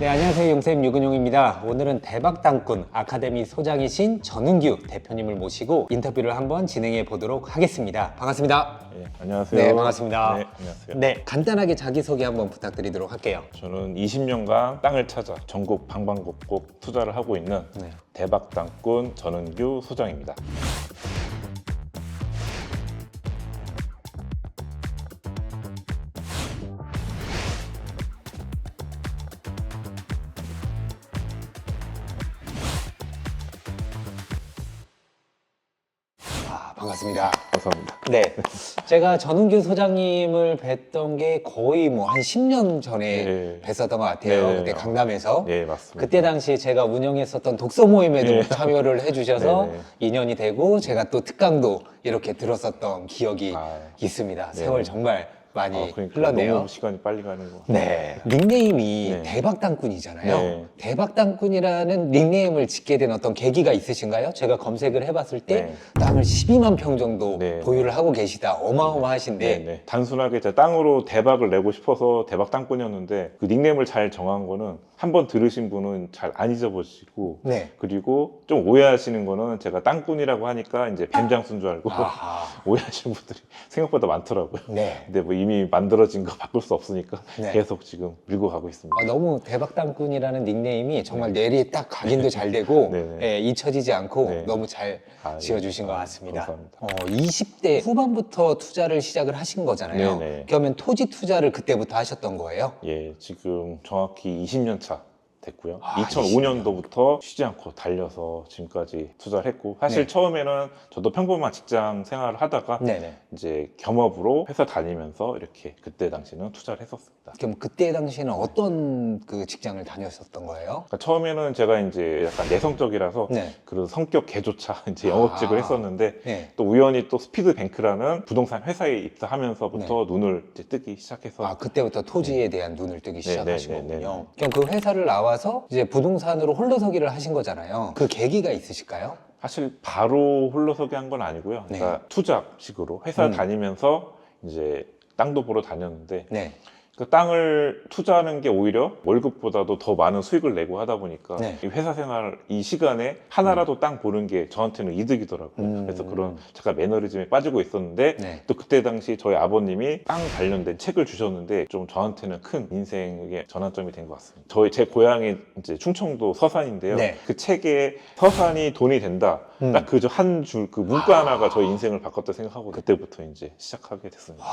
네, 안녕하세요. 용쌤 유근용입니다. 오늘은 대박땅꾼 아카데미 소장이신 전은규 대표님을 모시고 인터뷰를 한번 진행해 보도록 하겠습니다. 반갑습니다. 네, 안녕하세요. 네, 반갑습니다. 네, 안녕하세요. 네, 간단하게 자기소개 한번 부탁드리도록 할게요. 저는 20년간 땅을 찾아 전국 방방곡곡 투자를 하고 있는 네. 대박 땅꾼 전은규 소장입니다. 반갑습니다. 감사합니다. 네, 제가 전은규 소장님을 뵀던 게 거의 뭐 한 10년 전에 네. 뵀었던 것 같아요. 네. 그때 강남에서. 네, 맞습니다. 그때 당시 제가 운영했었던 독서 모임에도 네. 참여를 해주셔서 네, 네. 인연이 되고 제가 또 특강도 이렇게 들었었던 기억이 아, 있습니다. 네. 세월 정말 많이 그러니까 흘렀네요. 너무 시간이 빨리 가는 거. 네, 닉네임이 네. 대박땅꾼이잖아요. 네. 대박땅꾼이라는 닉네임을 짓게 된 어떤 계기가 있으신가요? 제가 검색을 해봤을 때 네. 땅을 12만 평 정도 네. 보유를 하고 계시다. 어마어마하신데 네, 네. 단순하게 제 땅으로 대박을 내고 싶어서 대박 땅꾼이었는데 그 닉네임을 잘 정한 거는 한번 들으신 분은 잘 안 잊어버리시고 네. 그리고 좀 오해하시는 거는 제가 땅꾼이라고 하니까 이제 뱀장수인 줄 알고 아하. 오해하시는 분들이 생각보다 많더라고요. 네. 근데 뭐 이미 만들어진 거 바꿀 수 없으니까 네. 계속 지금 밀고 가고 있습니다. 너무 대박땅꾼이라는 닉네임이 정말 뇌리에 딱 각인도 잘 되고 네네. 예, 잊혀지지 않고 네. 너무 잘 아, 지어주신 예. 것 같습니다. 감사합니다. 20대 후반부터 투자를 시작을 하신 거잖아요. 네네. 그러면 토지 투자를 그때부터 하셨던 거예요? 예, 지금 정확히 20년 차 됐고요. 아, 2005년도부터 쉬지 않고 달려서 지금까지 투자를 했고 사실 네. 처음에는 저도 평범한 직장 생활을 하다가 네네. 이제 겸업으로 회사 다니면서 이렇게 그때 당시는 투자를 했었습니다. 그럼 그때 당시에는 어떤 그 직장을 다녔었던 거예요? 그러니까 처음에는 제가 이제 약간 내성적이라서 네. 그 성격 개조차 이제 영업직을 아. 했었는데 네. 또 우연히 또 스피드뱅크라는 부동산 회사에 입사하면서부터 눈을 이제 뜨기 시작해서 아, 그때부터 토지에 대한 눈을 뜨기 네, 시작하신 네, 네, 거군요. 네. 그럼 그 회사를 나와서 이제 부동산으로 홀로서기를 하신 거잖아요. 그 계기가 있으실까요? 사실 바로 홀로서기 한 건 아니고요. 네. 그러니까 투잡식으로 회사 음. 다니면서 이제 땅도 보러 다녔는데 네. 그 땅을 투자하는 게 오히려 월급보다도 더 많은 수익을 내고 하다 보니까 네. 이 회사 생활 이 시간에 하나라도 땅 보는 게 저한테는 이득이더라고요. 그래서 그런 잠깐 매너리즘에 빠지고 있었는데 네. 또 그때 당시 저희 아버님이 땅 관련된 책을 주셨는데 좀 저한테는 큰 인생의 전환점이 된 것 같습니다. 제 고향이 이제 충청도 서산인데요. 네. 그 책에 서산이 돈이 된다. 딱 그 한 줄 그 문구 하나가 저희 인생을 바꿨다 생각하고 그때부터 이제 시작하게 됐습니다.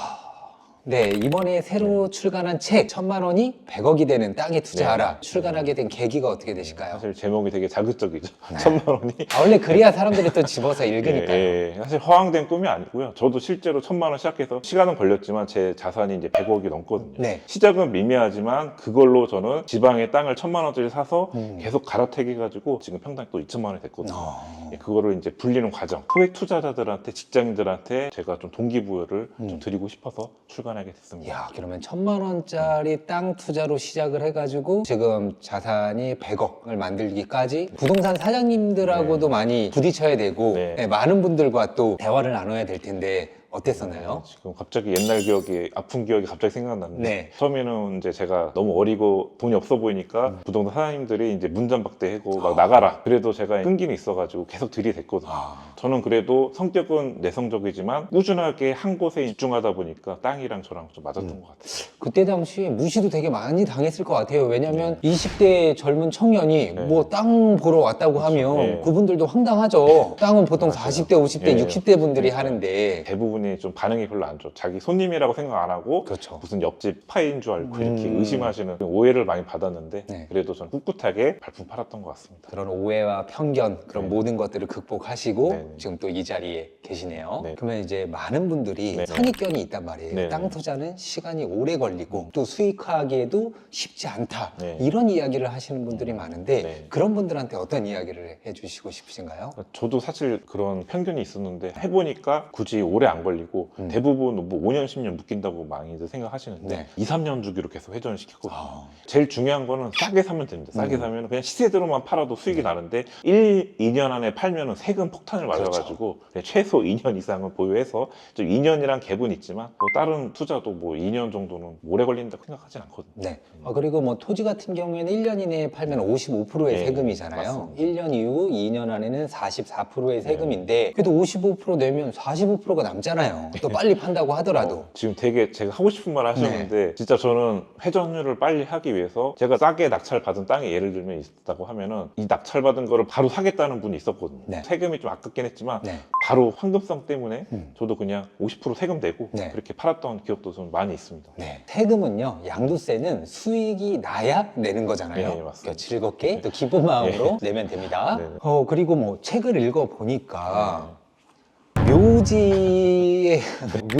네, 이번에 새로 출간한 책 1,000만 원이 100억이 되는 땅에 투자하라. 네. 출간하게 된 계기가 어떻게 되실까요? 사실 제목이 되게 자극적이죠. 1,000만 원이. 원래 그래야 사람들이 또 집어서 읽으니까요. 예, 사실 허황된 꿈이 아니고요. 저도 실제로 1,000만 원 시작해서 시간은 걸렸지만 제 자산이 이제 100억이 넘거든요. 네. 시작은 미미하지만 그걸로 저는 지방의 땅을 1,000만 원짜리 사서 음. 계속 갈아타기해가지고 지금 평당 또 2천만 원이 됐거든요. 어. 예, 그거를 이제 불리는 과정. 소액 투자자들한테 직장인들한테 제가 좀 동기부여를 좀 드리고 싶어서 출간하게 됐습니다. 이야, 그러면 1,000만 원짜리 땅 투자로 시작을 해가지고 지금 자산이 100억을 만들기까지 부동산 사장님들하고도 많이 부딪혀야 되고 네. 네, 많은 분들과 또 대화를 나눠야 될 텐데 어땠었나요? 지금 갑자기 옛날 기억이 아픈 기억이 갑자기 생각났는데 네. 처음에는 이제 제가 너무 어리고 돈이 없어 보이니까 부동산 사장님들이 이제 문전박대하고 막 나가라 그래도 제가 끈기는 있어가지고 계속 들이댔거든요. 저는 그래도 성격은 내성적이지만 꾸준하게 한 곳에 집중하다 보니까 땅이랑 저랑 좀 맞았던 것 같아요. 그때 당시에 무시도 되게 많이 당했을 것 같아요. 왜냐면 20대 젊은 청년이 네. 뭐 땅 보러 왔다고 하면 네. 그분들도 황당하죠. 땅은 보통 맞아요. 40대, 50대, 예. 60대 분들이 그러니까요. 하는데 대부분이 좀 반응이 별로 안 좋아. 자기 손님이라고 생각 안 하고 그렇죠. 무슨 옆집 파인 줄 알고 이렇게 음. 의심하시는 오해를 많이 받았는데 네. 그래도 저는 꿋꿋하게 발품 팔았던 것 같습니다. 그런 오해와 편견 그런 네. 모든 것들을 극복하시고 네, 네. 지금 또 이 자리에 계시네요. 네. 그러면 이제 많은 분들이 네. 선입견이 있단 말이에요. 네. 땅 투자는 시간이 오래 걸리고 또 수익화하기에도 쉽지 않다. 네. 이런 이야기를 하시는 분들이 많은데 네. 그런 분들한테 어떤 이야기를 해주시고 싶으신가요? 저도 사실 그런 편견이 있었는데 해보니까 굳이 오래 안 걸리고 대부분 뭐 5년, 10년 묶인다고 많이들 생각하시는데 네. 2, 3년 주기로 계속 회전을 시켰거든요. 제일 중요한 거는 싸게 사면 됩니다. 싸게 사면 그냥 시세대로만 팔아도 수익이 나는데 1, 2년 안에 팔면은 세금 폭탄을 맞아가지고 최소 2년 이상은 보유해서 좀 2년이란 갭은 있지만 뭐 다른 투자도 뭐 2년 정도는 오래 걸린다고 생각하진 않거든요. 네. 그리고 뭐 토지 같은 경우에는 1년 이내에 팔면 55%의 네, 세금이잖아요. 맞습니다. 1년 이후 2년 안에는 44%의 세금인데 그래도 55% 내면 45%가 남잖아요. 또 빨리 판다고 하더라도. 지금 되게 제가 하고 싶은 말 하셨는데 진짜 저는 회전율을 빨리 하기 위해서 제가 싸게 낙찰 받은 땅이 예를 들면 있다고 하면은 이 낙찰 받은 거를 바로 사겠다는 분이 있었거든요. 네. 세금이 좀 아깝긴 했지만 네. 바로 황금성 때문에 저도 그냥 50% 세금 내고 네. 그렇게 팔았던 기억도 좀 많이 있습니다. 네. 세금은요, 양도세는 수익이 나야 내는 거잖아요. 네, 맞습니다. 그러니까 즐겁게 또 기쁜 마음으로 내면 됩니다. 네. 그리고 뭐 책을 읽어보니까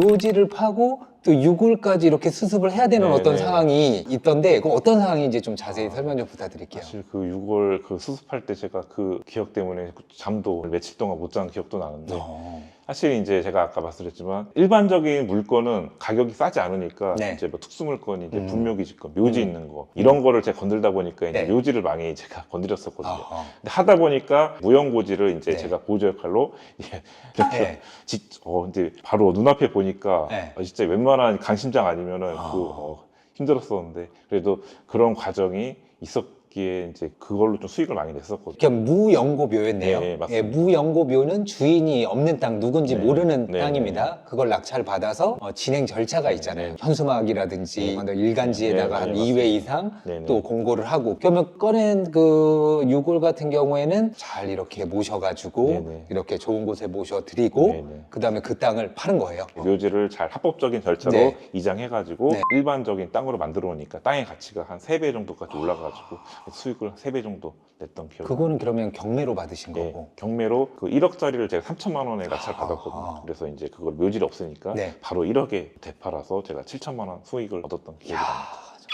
묘지를 파고 또 유골까지 이렇게 수습을 해야 되는 네, 어떤 네. 상황이 있던데 그 어떤 상황인지 좀 자세히 설명 좀 부탁드릴게요. 사실 그 6월 그 수습할 때 제가 그 기억 때문에 잠도 며칠 동안 못 잔 기억도 나는데 사실 이제 제가 아까 말씀드렸지만 일반적인 물건은 가격이 싸지 않으니까 네. 이제 뭐 특수 물건이 이제 분묘기 짓건 묘지 있는 거 이런 거를 제가 건들다 보니까 이제 네. 묘지를 많이 제가 건드렸었거든요. 어허. 근데 하다 보니까 무형고지를 이제 네. 제가 보조 역할로 이렇게 네. 근데 바로 눈앞에 보니까 네. 진짜 웬만한 강심장 아니면은 힘들었었는데 그래도 그런 과정이 있었기에 이제 그걸로 좀 수익을 많이 냈었거든요. 그러니까 무연고묘였네요. 네, 맞습니다. 무연고묘는 주인이 없는 땅, 누군지 네. 모르는 네, 땅입니다. 그걸 낙찰 받아서 진행 절차가 있잖아요. 네. 현수막이라든지 일간지에다가 네, 한 네, 2회 이상 네, 네. 또 공고를 하고 그러면 꺼낸 그 유골 같은 경우에는 잘 이렇게 모셔가지고 네, 네. 이렇게 좋은 곳에 모셔드리고 네, 네. 그 다음에 그 땅을 파는 거예요. 묘지를 잘 합법적인 절차로 네. 이장해가지고 네. 일반적인 땅으로 만들어 놓으니까 땅의 가치가 한 3배 정도까지 올라가가지고 수익을 3배 정도 냈던 기억이 그거는 그러면 경매로 받으신 네, 거고. 경매로 그 1억짜리를 제가 3천만 원에 낙찰 받았거든요. 그래서 이제 그걸 묘지를 없으니까 네. 바로 1억에 되팔아서 제가 7천만 원 수익을 얻었던 기억이 납니다.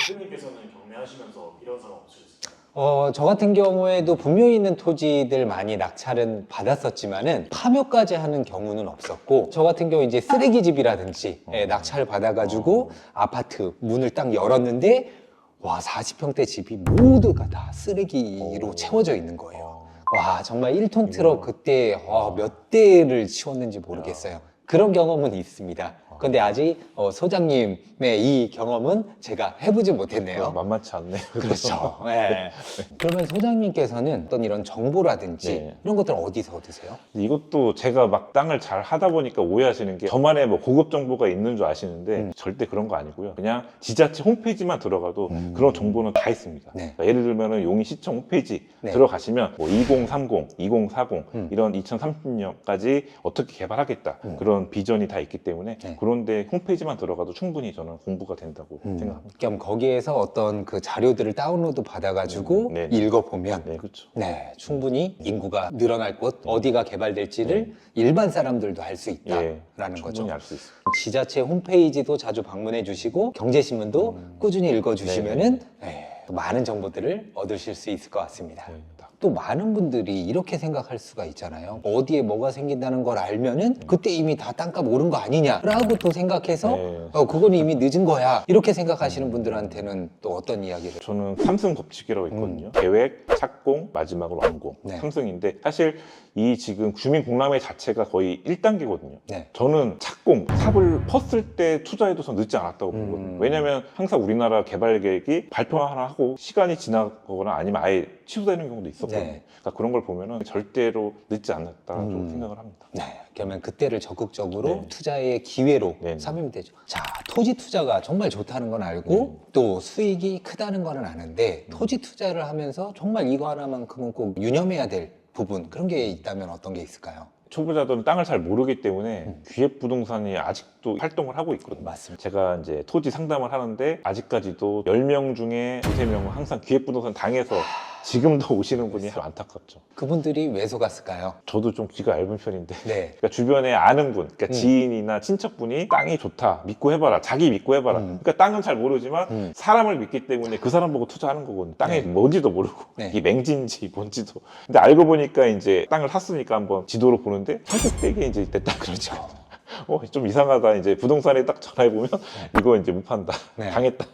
대표님께서는 경매하시면서 이런 상황 없으셨어요? 저 같은 경우에도 분묘 있는 토지들 많이 낙찰은 받았었지만은 파묘까지 하는 경우는 없었고 저 같은 경우 이제 쓰레기집이라든지 낙찰 받아가지고 아파트 문을 딱 열었는데 와 40평대 집이 모두가 다 쓰레기로 채워져 있는 거예요. 와 정말 1톤 트럭 그때 몇 대를 치웠는지 모르겠어요. 그런 경험은 있습니다. 근데 아직 소장님의 이 경험은 제가 해보지 못했네요. 만만치 않네요. 그렇죠. 네. 그러면 소장님께서는 어떤 이런 정보라든지 네. 이런 것들은 어디서 얻으세요? 이것도 제가 막 땅을 잘 하다 보니까 오해하시는 게 저만의 뭐 고급 정보가 있는 줄 아시는데 절대 그런 거 아니고요. 그냥 지자체 홈페이지만 들어가도 그런 정보는 다 있습니다. 네. 그러니까 예를 들면 용인시청 홈페이지 네. 들어가시면 뭐 2030, 2040 이런 2030년까지 어떻게 개발하겠다 그런 비전이 다 있기 때문에 네. 그런데 홈페이지만 들어가도 충분히 저는 공부가 된다고 생각합니다. 그럼 거기에서 어떤 그 자료들을 다운로드 받아가지고 네. 읽어보면 네, 그렇죠. 네, 충분히 인구가 늘어날 곳, 어디가 개발될지를 일반 사람들도 알 수 있다라는 거죠. 충분히 알 수 있어요. 지자체 홈페이지도 자주 방문해 주시고 경제신문도 꾸준히 읽어주시면은 또 많은 정보들을 얻으실 수 있을 것 같습니다. 네. 또 많은 분들이 이렇게 생각할 수가 있잖아요. 어디에 뭐가 생긴다는 걸 알면은 그때 이미 다 땅값 오른 거 아니냐라고 또 생각해서 네. 그거는 이미 늦은 거야 이렇게 생각하시는 분들한테는 또 어떤 이야기를 저는 3승 법칙이라고 있거든요. 계획, 착공, 마지막으로 완공. 네. 3승인데 사실 이 지금 주민공람회 자체가 거의 1단계거든요. 네. 저는 착공, 삽을 펐을 때 투자해도 전 늦지 않았다고 보거든요. 왜냐면 항상 우리나라 개발 계획이 발표 하나 하고 시간이 지나거나 아니면 아예 취소되는 경우도 있었거든요. 네. 그러니까 그런 걸 보면은 절대로 늦지 않았다고 생각을 합니다. 네, 그러면 그때를 적극적으로 네. 투자의 기회로 네. 삼으면 되죠. 자, 토지 투자가 정말 좋다는 건 알고 또 수익이 크다는 거는 아는데 토지 투자를 하면서 정말 이거 하나만큼은 꼭 유념해야 될 부분 그런 게 있다면 어떤 게 있을까요? 초보자들은 땅을 잘 모르기 때문에 기획부동산이 아직도 활동을 하고 있거든요. 맞습니다. 제가 이제 토지 상담을 하는데 아직까지도 10명 중에 2~3명은 항상 기획부동산 당해서 지금도 오시는 분이 안타깝죠. 그분들이 왜 속았을까요? 저도 좀 귀가 얇은 편인데 네. 그러니까 주변에 아는 분, 그러니까 지인이나 친척분이 땅이 좋다, 믿고 해봐라, 자기 믿고 해봐라. 그러니까 땅은 잘 모르지만 사람을 믿기 때문에 그 사람 보고 투자하는 거거든요. 땅이 네. 뭔지도 모르고 네. 이게 맹지인지 뭔지도. 근데 알고 보니까 이제 땅을 샀으니까 한번 지도로 보는데 설득되게 이제 내 땅 그렇죠. 좀 이상하다. 이제 부동산에 딱 전화해보면 이거 이제 못 판다. 네. 당했다.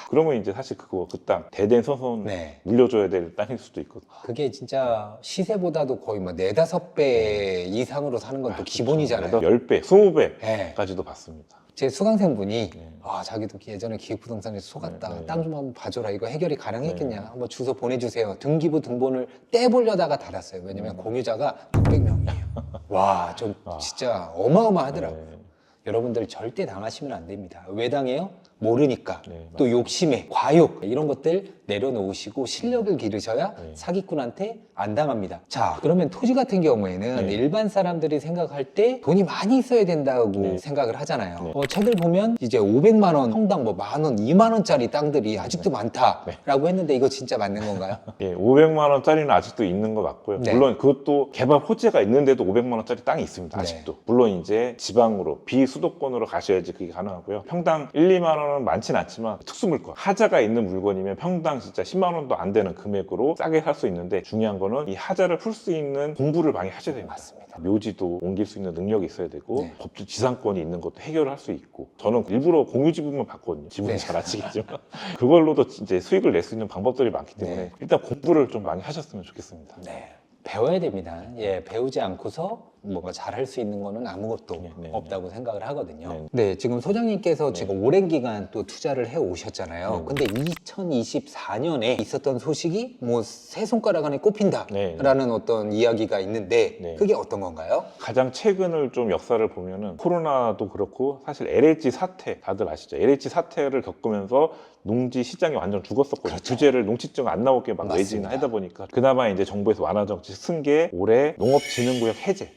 그러면 이제 사실 그거 그 땅 대대손손 네. 물려줘야 될 땅일 수도 있거든. 그게 진짜 시세보다도 거의 뭐 4-5배 이상으로 사는 건 또 기본이잖아요. 10배, 20배까지도 네. 받습니다. 제 수강생분이 네. 자기도 예전에 기획부동산에서 속았다. 네, 네. 땅 좀 한번 봐줘라. 이거 해결이 가능했겠냐. 네. 한번 주소 보내주세요. 등기부 등본을 떼보려다가 달았어요. 왜냐면 공유자가 600명이에요. 와, 좀 진짜 어마어마하더라고요. 네. 여러분들 절대 당하시면 안 됩니다. 왜 당해요? 모르니까. 네, 또 욕심에 과욕 이런 것들 내려놓으시고 실력을 기르셔야 네. 사기꾼한테 안 당합니다. 자, 그러면 토지 같은 경우에는 네. 일반 사람들이 생각할 때 돈이 많이 있어야 된다고 네. 생각을 하잖아요. 네. 책을 보면 이제 500만 원, 평당 뭐 10,000원, 2만 원짜리 땅들이 아직도 많다라고 했는데 이거 진짜 맞는 건가요? 예, 500만 원짜리는 아직도 있는 거 맞고요. 네. 물론 그것도 개발 호재가 있는데도 500만 원짜리 땅이 있습니다. 네. 아직도. 물론 이제 지방으로 비수도권으로 가셔야지 그게 가능하고요. 평당 1, 2만 원은 많진 않지만 특수물건 하자가 있는 물건이면 평당 진짜 10만 원도 안 되는 금액으로 싸게 살 수 있는데 중요한 거는 이 하자를 풀 수 있는 공부를 많이 하셔야 됩니다. 맞습니다. 묘지도 옮길 수 있는 능력이 있어야 되고 네. 법주 지상권이 있는 것도 해결을 할 수 있고 저는 일부러 공유지분만 봤거든요. 지분은 네. 잘 아시겠지만 그걸로도 이제 수익을 낼 수 있는 방법들이 많기 때문에 네. 일단 공부를 좀 많이 하셨으면 좋겠습니다. 네. 배워야 됩니다. 예, 배우지 않고서 뭔가 잘할 수 있는 거는 아무것도 네, 네, 없다고 생각을 하거든요. 네. 네, 지금 소장님께서 네. 지금 오랜 기간 또 투자를 해 오셨잖아요. 네. 근데 2024년에 있었던 소식이 뭐 세 손가락 안에 꼽힌다라는 네. 어떤 이야기가 있는데 네. 그게 어떤 건가요? 가장 최근을 좀 역사를 보면은 코로나도 그렇고 사실 LH 사태 다들 아시죠? LH 사태를 겪으면서 농지 시장이 완전 죽었었거든요. 그렇죠. 규제를 농지증 안 나오게 막 내지는 맞습니다. 하다 보니까 그나마 이제 정부에서 완화 정책 쓴 게 올해 농업진흥구역 해제.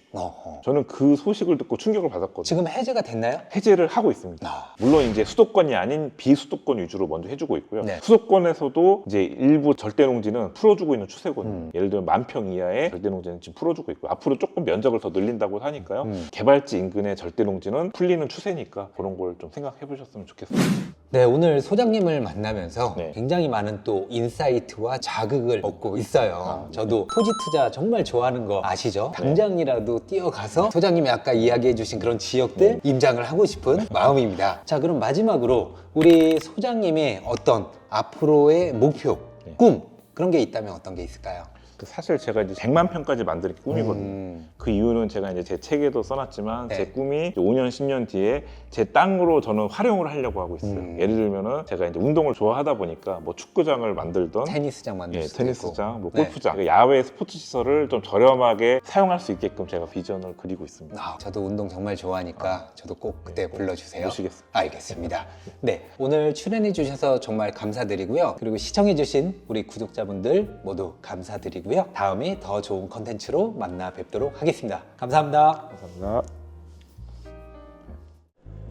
저는 그 소식을 듣고 충격을 받았거든요. 지금 해제가 됐나요? 해제를 하고 있습니다. 물론 이제 수도권이 아닌 비수도권 위주로 먼저 해주고 있고요. 네. 수도권에서도 이제 일부 절대농지는 풀어주고 있는 추세거든요. 음. 예를 들면 10,000평 이하의 절대농지는 지금 풀어주고 있고 앞으로 조금 면적을 더 늘린다고 하니까요. 음. 개발지 인근의 절대농지는 풀리는 추세니까 그런 걸 좀 생각해 보셨으면 좋겠습니다. 네, 오늘 소장님을 만나면서 네. 굉장히 많은 또 인사이트와 자극을 얻고 있어요. 저도 토지 투자 정말 좋아하는 거 아시죠? 당장이라도 뛰어가서 소장님이 아까 이야기해 주신 그런 지역들 임장을 하고 싶은 마음입니다. 자, 그럼 마지막으로 우리 소장님의 어떤 앞으로의 목표, 네. 꿈 그런 게 있다면 어떤 게 있을까요? 사실 제가 이제 100만 평까지 만드는 게 꿈이거든요. 그 이유는 제가 이제 제 책에도 써놨지만 네. 제 꿈이 5년, 10년 뒤에 제 땅으로 저는 활용을 하려고 하고 있어요. 예를 들면은 제가 이제 운동을 좋아하다 보니까 뭐 축구장을 만들던 테니스장 만들 예, 수도 테니스장, 있고. 뭐 네. 골프장, 그러니까 야외 스포츠 시설을 좀 저렴하게 사용할 수 있게끔 제가 비전을 그리고 있습니다. 저도 운동 정말 좋아하니까 저도 꼭 그때 불러주세요. 모시겠습니다. 알겠습니다. 네, 오늘 출연해 주셔서 정말 감사드리고요. 그리고 시청해 주신 우리 구독자분들 모두 감사드리고요. 다음에 더 좋은 컨텐츠로 만나 뵙도록 하겠습니다. 감사합니다. 감사합니다.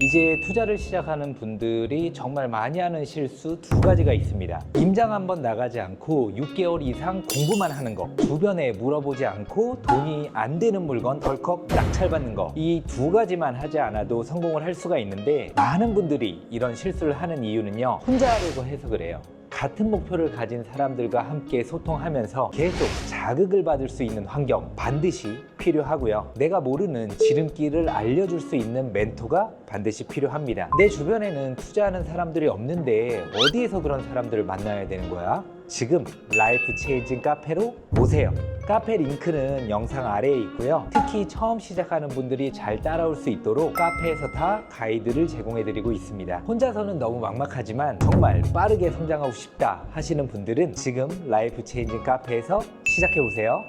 이제 투자를 시작하는 분들이 정말 많이 하는 실수 두 가지가 있습니다. 임장 한번 나가지 않고 6개월 이상 공부만 하는 거, 주변에 물어보지 않고 돈이 안 되는 물건 덜컥 낙찰받는 거, 이 두 가지만 하지 않아도 성공을 할 수가 있는데 많은 분들이 이런 실수를 하는 이유는요, 혼자 하려고 해서 그래요. 같은 목표를 가진 사람들과 함께 소통하면서 계속 자극을 받을 수 있는 환경 반드시 필요하고요. 내가 모르는 지름길을 알려줄 수 있는 멘토가 반드시 필요합니다. 내 주변에는 투자하는 사람들이 없는데 어디에서 그런 사람들을 만나야 되는 거야? 지금 라이프 체인징 카페로 오세요. 카페 링크는 영상 아래에 있고요. 특히 처음 시작하는 분들이 잘 따라올 수 있도록 카페에서 다 가이드를 제공해드리고 있습니다. 혼자서는 너무 막막하지만 정말 빠르게 성장하고 싶다 하시는 분들은 지금 라이프 체인징 카페에서 시작해보세요.